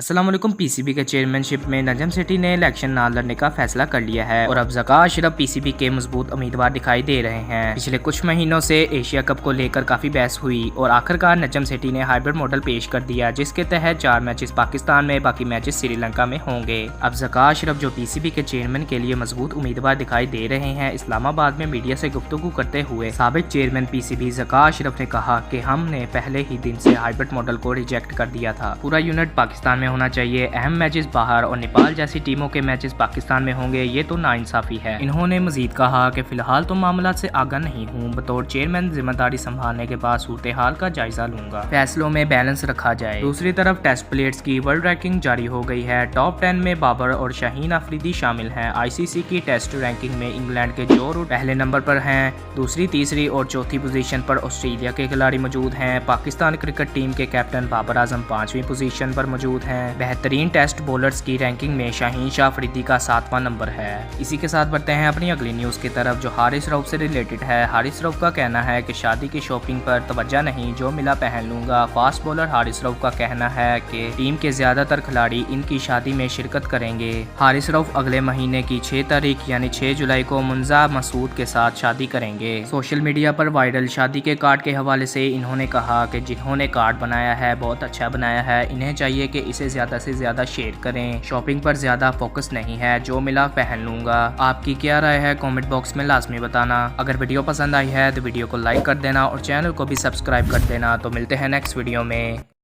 अस्सलाम वालेकुम। पीसीबी के चेयरमैनशिप में नजम सेठी ने इलेक्शन ना लड़ने का फैसला कर लिया है और अब ज़का अशरफ पीसीबी के मजबूत उम्मीदवार दिखाई दे रहे हैं। पिछले कुछ महीनों से एशिया कप को लेकर काफी बहस हुई और आखिरकार नजम सेठी ने हाइब्रिड मॉडल पेश कर दिया, जिसके तहत 4 मैचेस पाकिस्तान में, बाकी मैचेस श्रीलंका में होंगे। अब ज़का अशरफ जो पीसीबी के चेयरमैन के लिए मजबूत उम्मीदवार दिखाई दे रहे हैं, इस्लामाबाद में मीडिया से गुफ्तगू करते हुए साबिक चेयरमैन पीसीबी ज़का अशरफ ने कहा कि हमने पहले ही दिन से हाइब्रिड मॉडल को रिजेक्ट कर दिया था। पूरा यूनिट पाकिस्तान में होना चाहिए, अहम मैचेस बाहर और नेपाल जैसी टीमों के मैचेस पाकिस्तान में होंगे, ये तो नाइंसाफी है। इन्होंने मजीद कहा कि फिलहाल तो मामला से आगाह नहीं हूँ, बतौर चेयरमैन जिम्मेदारी संभालने के बाद सूरत हाल का जायजा लूंगा, फैसलों में बैलेंस रखा जाए। दूसरी तरफ टेस्ट प्लेयर्स की वर्ल्ड रैंकिंग जारी हो गई है। टॉप 10 में बाबर और शाहीन अफरीदी शामिल हैं। आईसीसी की टेस्ट रैंकिंग में इंग्लैंड के जो रूट पहले नंबर पर हैं, दूसरी, तीसरी और चौथी पोजीशन पर ऑस्ट्रेलिया के खिलाड़ी मौजूद हैं। पाकिस्तान क्रिकेट टीम के कैप्टन बाबर आजम 5वीं पोजीशन पर मौजूद हैं। बेहतरीन टेस्ट बॉलर्स की रैंकिंग में शाहीन शाह अफरीदी का 7वां नंबर है। इसी के साथ बढ़ते हैं अपनी अगली न्यूज की तरफ, जो हारिस रऊफ से रिलेटेड है। हारिस रऊफ का कहना है कि शादी की शॉपिंग पर तवज्जो नहीं, जो मिला पहन लूंगा। फास्ट बॉलर हारिस रऊफ का कहना है कि टीम के ज्यादातर खिलाड़ी इनकी शादी में शिरकत करेंगे। हारिस रऊफ अगले महीने की 6 तारीख यानी 6 जुलाई को मुंजा मसूद के साथ शादी करेंगे। सोशल मीडिया पर वायरल शादी के कार्ड के हवाले से इन्होंने कहा कि जिन्होंने कार्ड बनाया है बहुत अच्छा बनाया है, इन्हें चाहिए कि इसे ज्यादा से ज्यादा शेयर करें। शॉपिंग पर ज्यादा फोकस नहीं है, जो मिला पहन लूंगा। आपकी क्या राय है कमेंट बॉक्स में लाजमी बताना। अगर वीडियो पसंद आई है तो वीडियो को लाइक कर देना और चैनल को भी सब्सक्राइब कर देना। तो मिलते हैं नेक्स्ट वीडियो में।